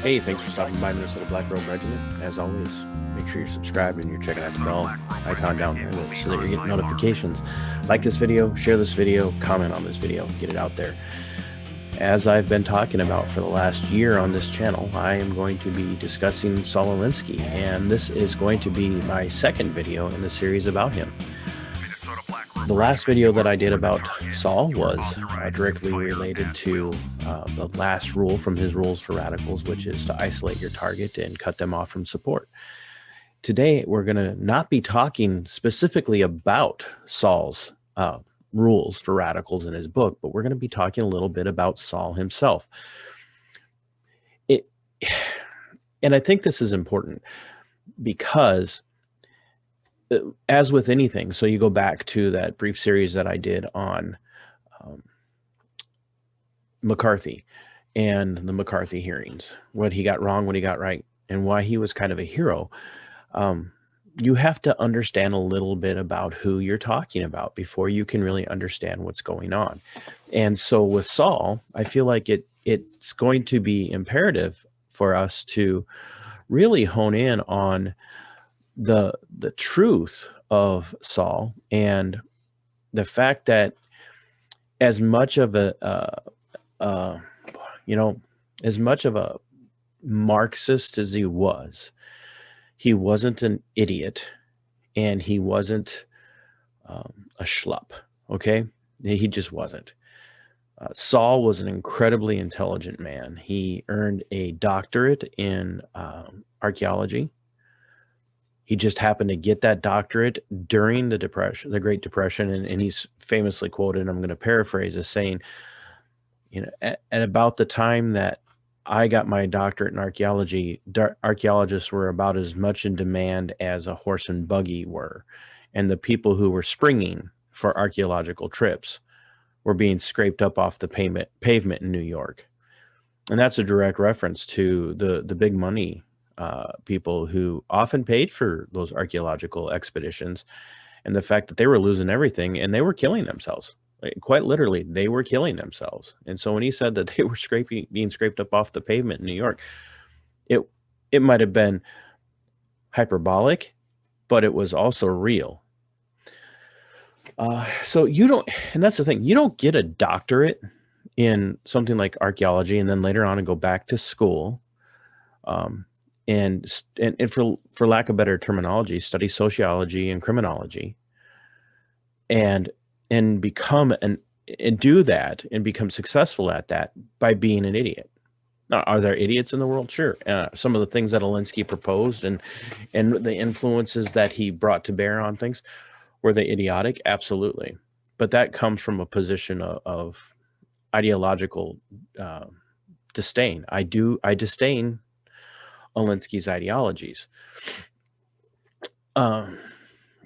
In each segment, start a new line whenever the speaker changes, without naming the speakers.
Hey, thanks for stopping by Minnesota Black Robe Regiment. As always, make sure you're subscribed and you're checking out the bell icon down there so that you're getting notifications. Like this video, share this video, comment on this video, get it out there. As I've been talking about for the last year on this channel, I am going to be discussing Saul Alinsky, and this is going to be my second video in the series about him. The last video that I did about Saul was directly related to the last rule from his rules for radicals, which is to isolate your target and cut them off from support. Today, we're going to not be talking specifically about Saul's rules for radicals in his book, but we're going to be talking a little bit about Saul himself. And I think this is important because as with anything, so you go back to that brief series that I did on McCarthy and the McCarthy hearings, what he got wrong, what he got right, and why he was kind of a hero. You have to understand a little bit about who you're talking about before you can really understand what's going on. And so with Saul, I feel like it's going to be imperative for us to really hone in on the truth of Saul and the fact that as much of a as much of a Marxist as he wasn't an idiot, and he wasn't a schlup. Okay, he just wasn't. Saul was an incredibly intelligent man. He earned a doctorate in archaeology. He just happened to get that doctorate during the Depression, the Great Depression, and he's famously quoted, and I'm going to paraphrase, as saying, at about the time that I got my doctorate in archaeology, archaeologists were about as much in demand as a horse and buggy were, and the people who were springing for archaeological trips were being scraped up off the pavement in New York. And that's a direct reference to the big money people who often paid for those archaeological expeditions, and the fact that they were losing everything and they were killing themselves. Like, quite literally, they were killing themselves. And so when he said that they were being scraped up off the pavement in New York, it might have been hyperbolic, but it was also real. So you don't, and that's the thing, you don't get a doctorate in something like archaeology and then later on and go back to school and for lack of better terminology, study sociology and criminology and become and do that and become successful at that by being an idiot. Now, are there idiots in the world? Sure. Some of the things that Alinsky proposed and the influences that he brought to bear on things, were they idiotic? Absolutely. But that comes from a position of ideological disdain. I disdain Alinsky's ideologies. And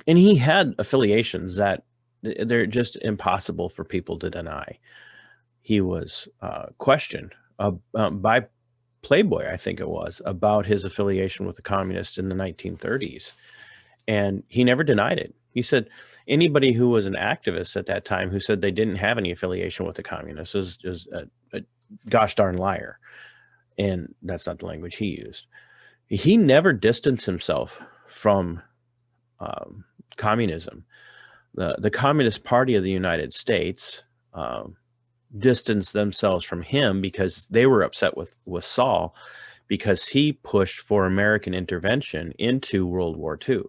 he had affiliations that they're just impossible for people to deny. He was questioned by Playboy, I think it was, about his affiliation with the communists in the 1930s. And he never denied it. He said anybody who was an activist at that time who said they didn't have any affiliation with the communists is a gosh darn liar. And that's not the language he used. He never distanced himself from communism. The Communist Party of the United States distanced themselves from him because they were upset with Saul because he pushed for American intervention into World War II.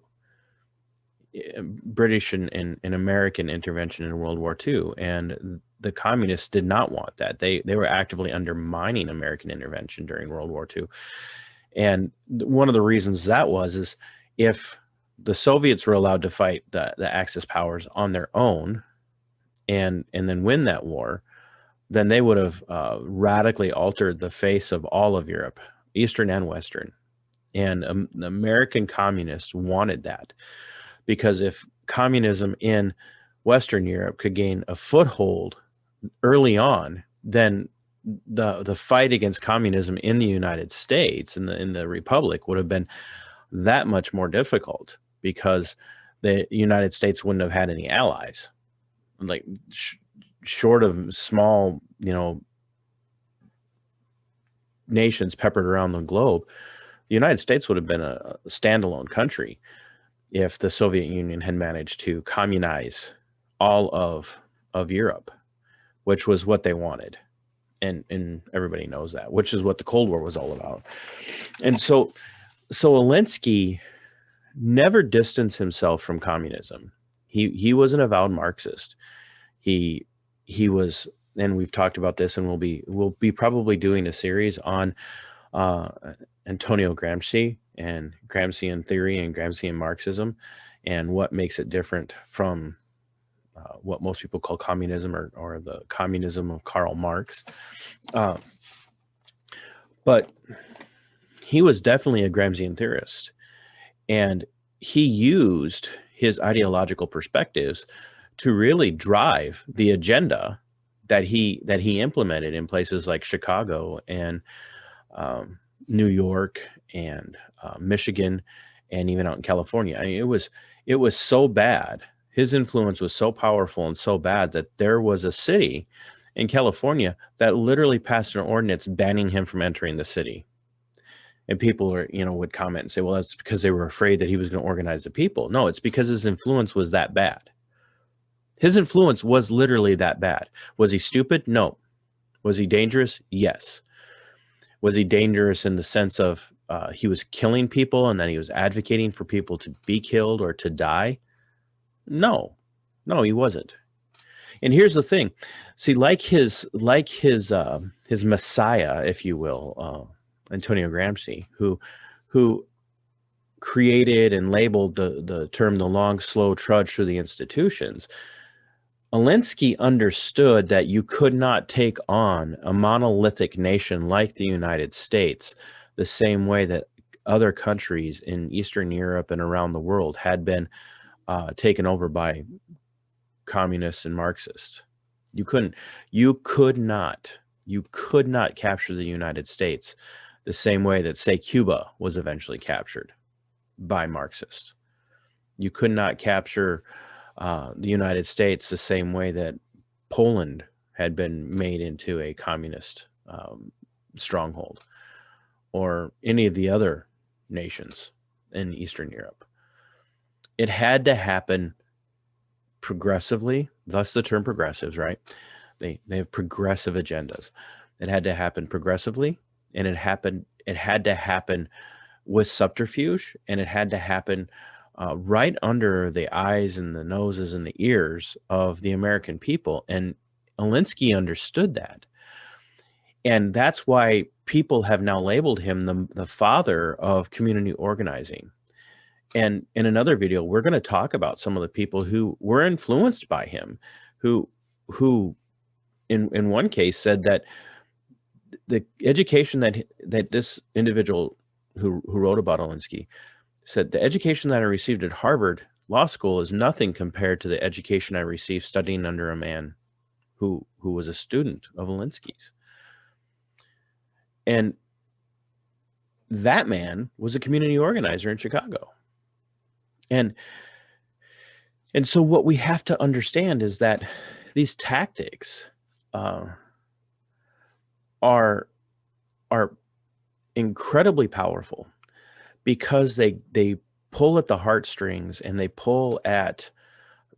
British and American intervention in World War II, and the communists did not want that. They were actively undermining American intervention during World War II, and one of the reasons that is if the Soviets were allowed to fight the Axis powers on their own, and then win that war, then they would have radically altered the face of all of Europe, Eastern and Western, and the American communists wanted that. Because if communism in Western Europe could gain a foothold early on, then the fight against communism in the United States, in the Republic, would have been that much more difficult because the United States wouldn't have had any allies. Like short of small, nations peppered around the globe, the United States would have been a standalone country if the Soviet Union had managed to communize all of Europe, which was what they wanted. And everybody knows that, which is what the Cold War was all about. And so Alinsky never distanced himself from communism. He was an avowed Marxist. He was, and we've talked about this, and we'll be probably doing a series on Antonio Gramsci and Gramscian theory and Gramscian Marxism, and what makes it different from what most people call communism, or the communism of Karl Marx. But he was definitely a Gramscian theorist, and he used his ideological perspectives to really drive the agenda that he implemented in places like Chicago and New York and Michigan, and even out in California. I mean, it was so bad. His influence was so powerful and so bad that there was a city in California that literally passed an ordinance banning him from entering the city. And people would comment and say, well, that's because they were afraid that he was going to organize the people. No, it's because his influence was that bad. His influence was literally that bad. Was he stupid? No. Was he dangerous? Yes. Was he dangerous in the sense of he was killing people and then he was advocating for people to be killed or to die? No, he wasn't. And here's the thing. See, like his messiah, if you will, Antonio Gramsci, who created and labeled the term the long, slow trudge through the institutions, Alinsky understood that you could not take on a monolithic nation like the United States the same way that other countries in Eastern Europe and around the world had been taken over by communists and Marxists. You could not capture the United States the same way that, say, Cuba was eventually captured by Marxists. You could not capture the United States the same way that Poland had been made into a communist stronghold, or any of the other nations in Eastern Europe. It had to happen progressively, thus the term progressives, right? They have progressive agendas. It had to happen progressively, and it had to happen with subterfuge, and it had to happen right under the eyes and the noses and the ears of the American people. And Alinsky understood that. And that's why people have now labeled him the father of community organizing. And in another video, we're going to talk about some of the people who were influenced by him, who in one case said that the education that this individual who wrote about Alinsky said, the education that I received at Harvard Law School is nothing compared to the education I received studying under a man who was a student of Alinsky's. And that man was a community organizer in Chicago. And so what we have to understand is that these tactics are incredibly powerful, because they pull at the heartstrings and they pull at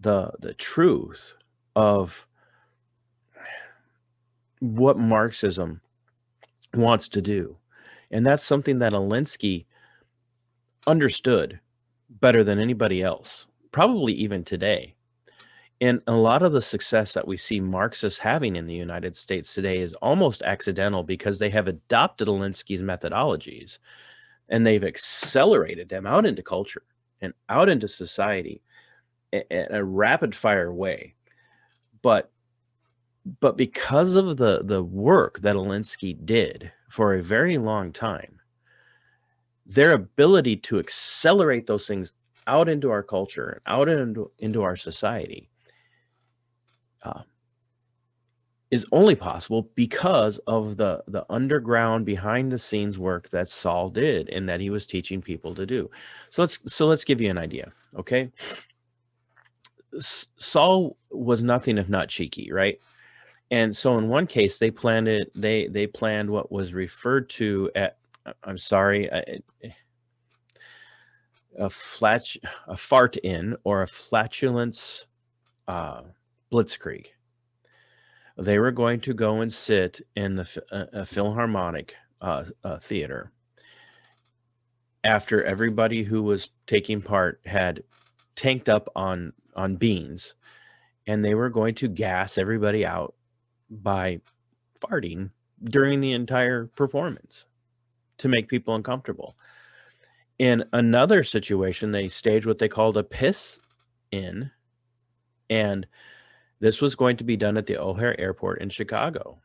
the truth of what Marxism wants to do. And that's something that Alinsky understood better than anybody else, probably even today. And a lot of the success that we see Marxists having in the United States today is almost accidental, because they have adopted Alinsky's methodologies and they've accelerated them out into culture and out into society in a rapid fire way. But because of the work that Alinsky did for a very long time, their ability to accelerate those things out into our culture, out into our society, is only possible because of the underground, behind the scenes work that Saul did and that he was teaching people to do. So let's give you an idea, okay? Saul was nothing if not cheeky, right? And so in one case, they planned it. They planned what was referred to at, I'm sorry, a fart in, or a flatulence blitzkrieg. They were going to go and sit in the Philharmonic theater after everybody who was taking part had tanked up on beans, and they were going to gas everybody out by farting during the entire performance to make people uncomfortable. In another situation, they staged what they called a piss in, and this was going to be done at the O'Hare Airport in Chicago.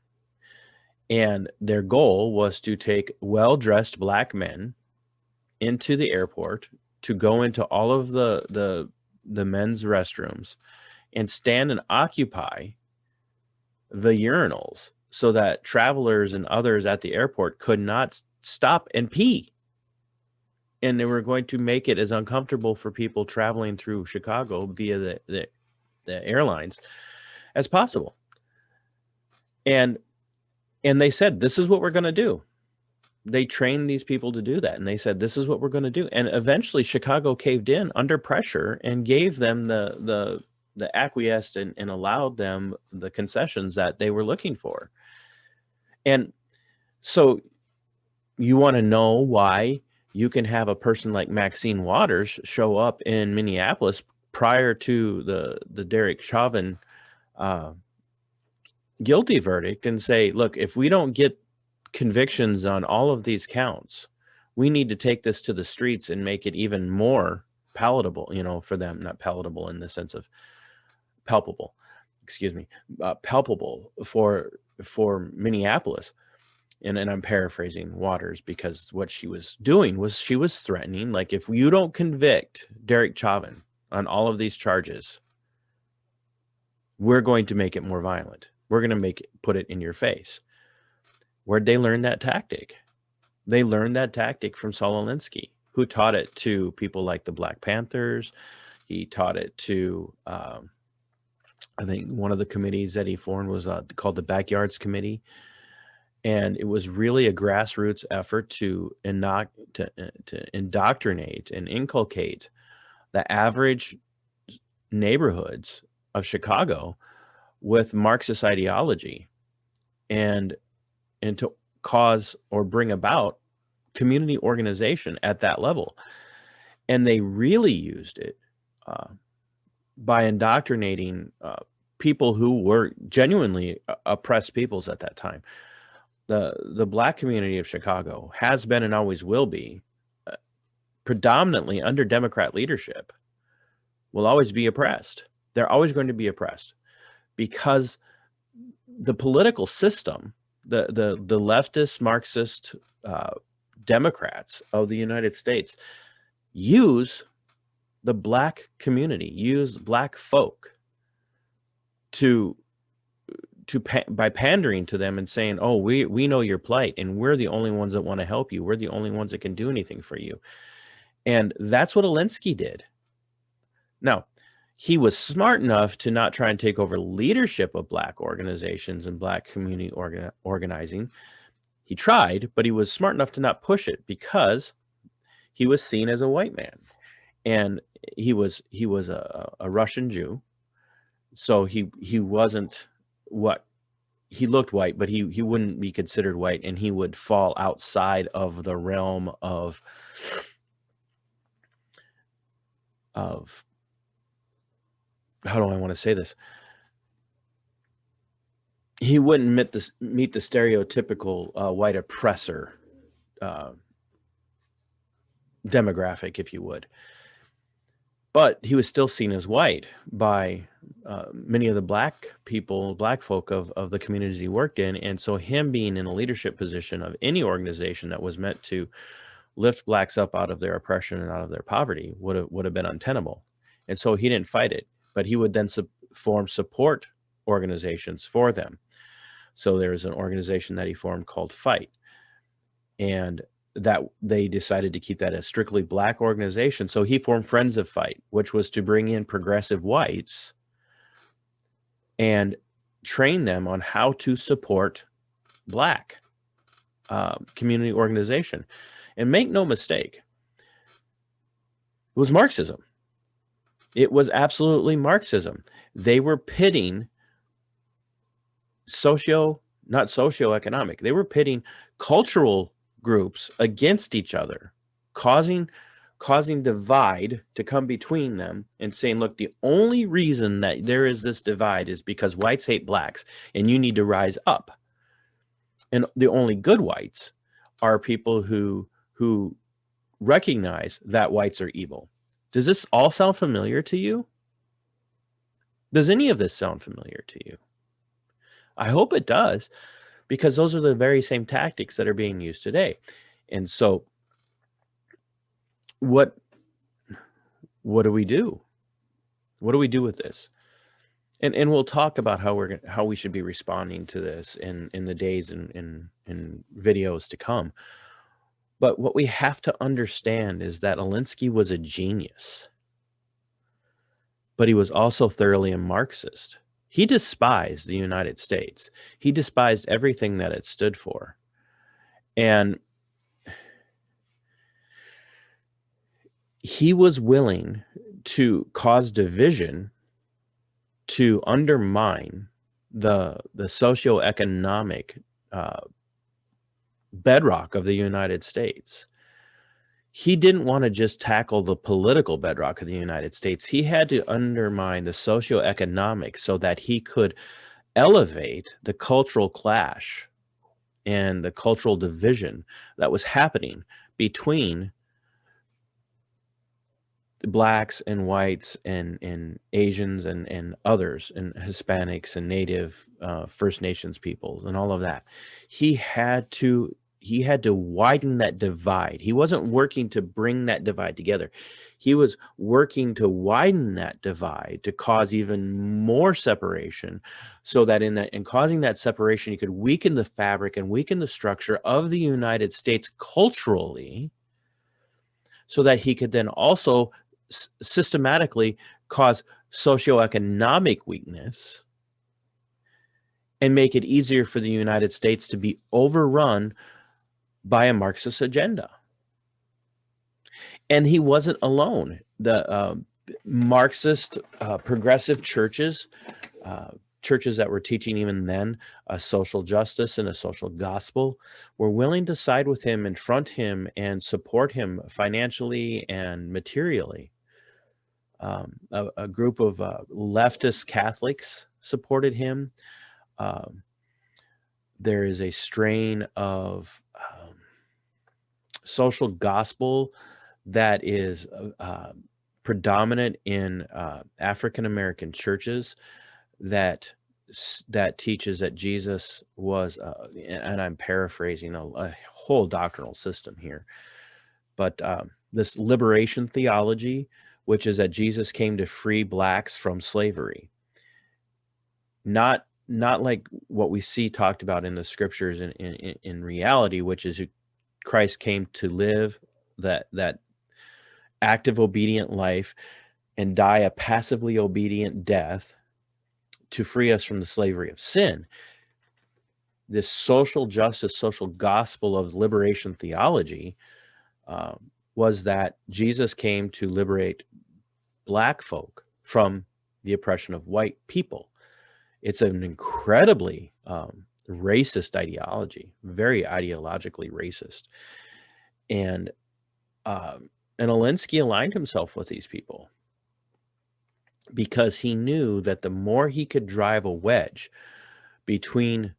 And their goal was to take well-dressed black men into the airport to go into all of the men's restrooms and stand and occupy the urinals so that travelers and others at the airport could not stop and pee. And they were going to make it as uncomfortable for people traveling through Chicago via the airlines as possible. And they said, this is what we're going to do. They trained these people to do that. And they said, this is what we're going to do. And eventually Chicago caved in under pressure and gave them the acquiesced and allowed them the concessions that they were looking for. And so you want to know why you can have a person like Maxine Waters show up in Minneapolis prior to the Derek Chauvin guilty verdict and say, look, if we don't get convictions on all of these counts, we need to take this to the streets and make it even more palatable, for them. Not palatable in the sense of palpable, palpable for Minneapolis. And I'm paraphrasing Waters, because what she was doing was she was threatening, like, if you don't convict Derek Chauvin on all of these charges, we're going to make it more violent. We're going to put it in your face. Where'd they learn that tactic? They learned that tactic from Saul Alinsky, who taught it to people like the Black Panthers. He taught it to, I think one of the committees that he formed was called the Backyards Committee. And it was really a grassroots effort to indoctrinate and inculcate the average neighborhoods of Chicago with Marxist ideology, and to cause or bring about community organization at that level. And they really used it by indoctrinating people who were genuinely oppressed peoples at that time. The Black community of Chicago has been and always will be, predominantly under Democrat leadership, will always be oppressed. They're always going to be oppressed because the political system, the leftist Marxist Democrats of the United States use the Black community, use Black folk by pandering to them and saying, oh, we know your plight and we're the only ones that want to help you. We're the only ones that can do anything for you. And that's what Alinsky did. Now, he was smart enough to not try and take over leadership of Black organizations and Black community organizing. He tried, but he was smart enough to not push it because he was seen as a white man. And he was a Russian Jew. So he wasn't what he looked white, but he wouldn't be considered white, and he would fall outside of the realm of how do I want to say this? He wouldn't meet the stereotypical white oppressor demographic, if you would. But he was still seen as white by many of the Black people, Black folk of the communities he worked in. And so him being in a leadership position of any organization that was meant to lift Blacks up out of their oppression and out of their poverty would have been untenable. And so he didn't fight it, but he would then form support organizations for them. So there's an organization that he formed called Fight. And that they decided to keep that a strictly Black organization. So he formed Friends of Fight, which was to bring in progressive whites and train them on how to support Black community organization. And make no mistake, it was Marxism. It was absolutely Marxism. They were pitting not socioeconomic, they were pitting cultural groups against each other, causing divide to come between them and saying, look, the only reason that there is this divide is because whites hate blacks and you need to rise up. And the only good whites are people who recognize that whites are evil. Does this all sound familiar to you? Does any of this sound familiar to you? I hope it does, because those are the very same tactics that are being used today. And so what do we do? What do we do with this? And we'll talk about how we should be responding to this in the days and videos to come. But what we have to understand is that Alinsky was a genius, but he was also thoroughly a Marxist. He despised the United States. He despised everything that it stood for. And he was willing to cause division to undermine the socioeconomic bedrock of the United States. He didn't want to just tackle the political bedrock of the United States. He had to undermine the socioeconomic so that he could elevate the cultural clash and the cultural division that was happening between blacks and whites and Asians and others and Hispanics and Native First Nations peoples and all of that. He had to widen that divide. He wasn't working to bring that divide together. He was working to widen that divide to cause even more separation, so that in causing that separation, he could weaken the fabric and weaken the structure of the United States culturally, so that he could then also systematically cause socioeconomic weakness and make it easier for the United States to be overrun by a Marxist agenda. And he wasn't alone. The Marxist progressive churches, churches that were teaching even then a social justice and a social gospel, were willing to side with him and front him and support him financially and materially. A group of leftist Catholics supported him. There is a strain of social gospel that is predominant in African American churches that teaches that Jesus was, and I'm paraphrasing a whole doctrinal system here, but this liberation theology, which is that Jesus came to free blacks from slavery. Not like what we see talked about in the scriptures in reality, which is Christ came to live that active obedient life and die a passively obedient death to free us from the slavery of sin. This social justice, social gospel of liberation theology was that Jesus came to liberate black folk from the oppression of white people. It's an incredibly racist ideology, very ideologically racist. And Alinsky aligned himself with these people because he knew that the more he could drive a wedge between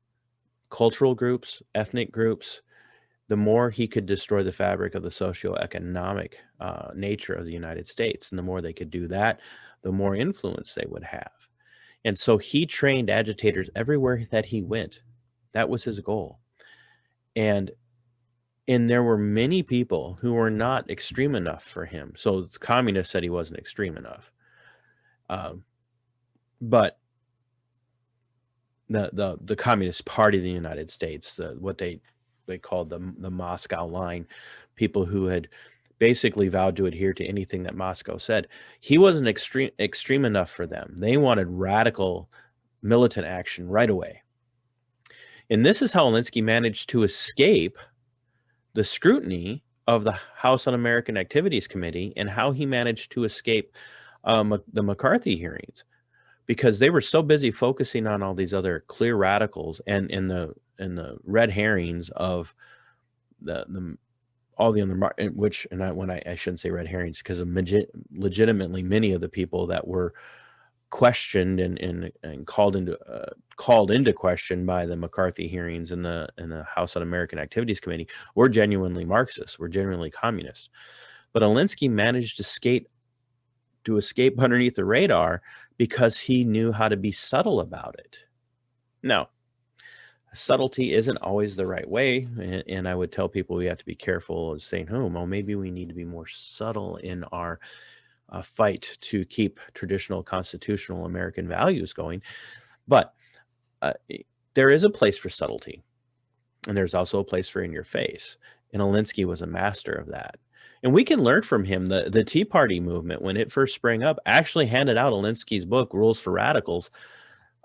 cultural groups, ethnic groups, the more he could destroy the fabric of the socioeconomic nature of the United States. And the more they could do that, the more influence they would have. And so he trained agitators everywhere that he went. That was his goal. And there were many people who were not extreme enough for him. So the communists said he wasn't extreme enough. But the Communist Party of the United States, what they called the Moscow Line, people who had basically vowed to adhere to anything that Moscow said, he wasn't extreme enough for them. They wanted radical militant action right away. And this is how Alinsky managed to escape the scrutiny of the House Un-American Activities Committee, and how he managed to escape the McCarthy hearings, because they were so busy focusing on all these other clear radicals and in the red herrings of the all the other which, and I shouldn't say red herrings, because of legitimately many of the people that were questioned and called into question by the McCarthy hearings in the House Un-American Activities Committee were genuinely Marxists, were genuinely communist. But Alinsky managed to escape underneath the radar because he knew how to be subtle about it. Now, subtlety isn't always the right way, and I would tell people we have to be careful of saying, well, maybe we need to be more subtle in our fight to keep traditional constitutional American values going. But there is a place for subtlety, and there's also a place for in your face. And Alinsky was a master of that. And we can learn from him. The Tea Party movement, when it first sprang up, actually handed out Alinsky's book, Rules for Radicals,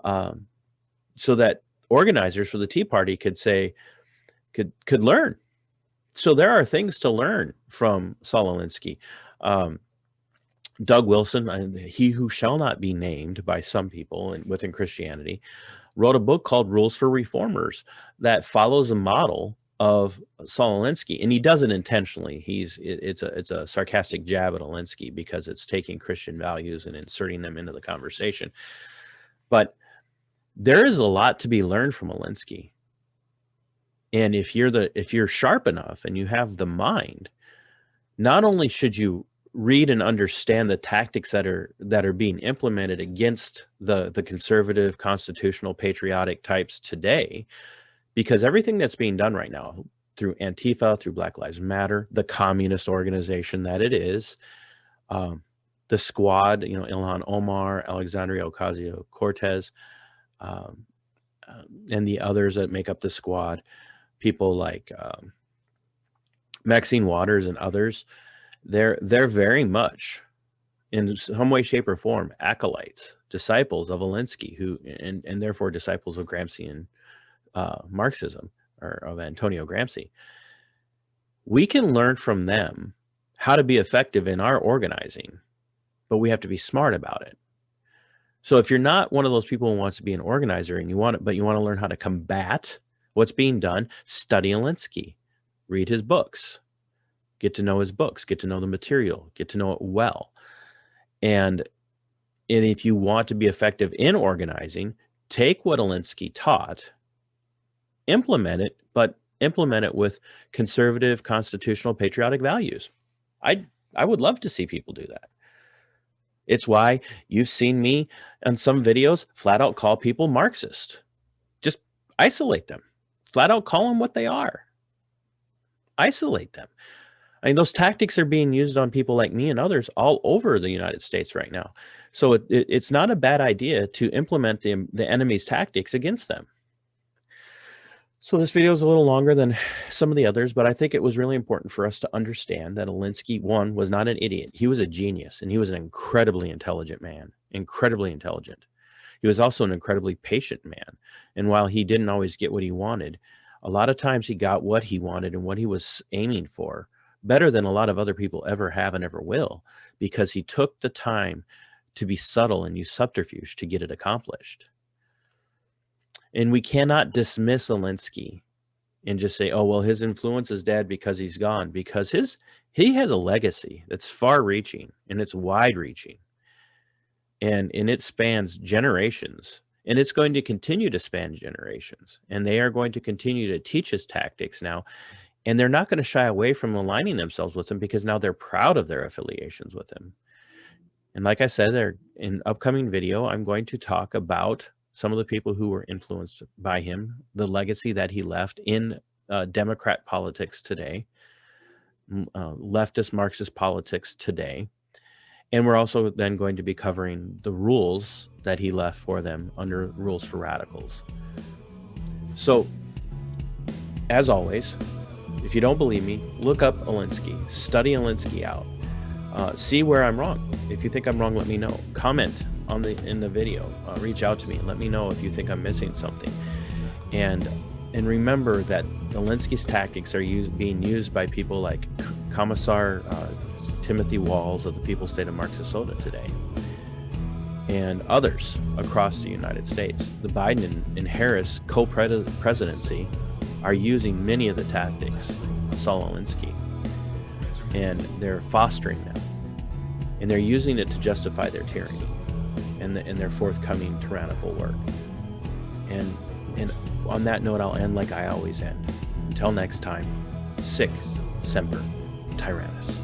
so that organizers for the Tea Party could learn. So there are things to learn from Saul Alinsky. Doug Wilson, he who shall not be named by some people within Christianity, wrote a book called Rules for Reformers that follows a model of Saul Alinsky, and he does it intentionally. It's a sarcastic jab at Alinsky because it's taking Christian values and inserting them into the conversation. But there is a lot to be learned from Alinsky. And if you're sharp enough and you have the mind, not only should you read and understand the tactics that are being implemented against the conservative, constitutional, patriotic types today, because everything that's being done right now through Antifa, through Black Lives Matter, the communist organization that it is, the squad, Ilhan Omar, Alexandria Ocasio-Cortez, and the others that make up the squad, people like Maxine Waters and others, they're very much, in some way, shape, or form, acolytes, disciples of Alinsky, and therefore disciples of Gramscian Marxism, or of Antonio Gramsci. We can learn from them how to be effective in our organizing, but we have to be smart about it. So if you're not one of those people who wants to be an organizer and you want to learn how to combat what's being done, study Alinsky, read his books, get to know his books, get to know the material, get to know it well. And if you want to be effective in organizing, take what Alinsky taught, implement it, but implement it with conservative, constitutional, patriotic values. I would love to see people do that. It's why you've seen me on some videos flat out call people Marxist. Just isolate them. Flat out call them what they are. Isolate them. I mean, those tactics are being used on people like me and others all over the United States right now. So it's not a bad idea to implement the enemy's tactics against them. So this video is a little longer than some of the others, but I think it was really important for us to understand that Alinsky, one, was not an idiot. He was a genius, and he was an incredibly intelligent man, incredibly intelligent. He was also an incredibly patient man. And while he didn't always get what he wanted, a lot of times he got what he wanted and what he was aiming for better than a lot of other people ever have and ever will, because he took the time to be subtle and use subterfuge to get it accomplished. And we cannot dismiss Alinsky and just say, oh, well, his influence is dead because he's gone, because he has a legacy that's far-reaching and it's wide-reaching, and it spans generations, and it's going to continue to span generations, and they are going to continue to teach his tactics now, and they're not going to shy away from aligning themselves with him because now they're proud of their affiliations with him. And like I said, in upcoming video, I'm going to talk about some of the people who were influenced by him, the legacy that he left in Democrat politics today, leftist Marxist politics today. And we're also then going to be covering the rules that he left for them under Rules for Radicals. So, as always, if you don't believe me, look up Alinsky, study Alinsky out, see where I'm wrong. If you think I'm wrong, let me know. Comment in the video. Reach out to me and let me know if you think I'm missing something. And remember that Alinsky's tactics are being used by people like Commissar Timothy Walls of the People's State of Marxisota today, and others across the United States. The Biden and Harris co-presidency are using many of the tactics of Saul Alinsky, and they're fostering them, and they're using it to justify their tyranny and their forthcoming tyrannical work. And on that note, I'll end like I always end. Until next time, sic semper tyrannis.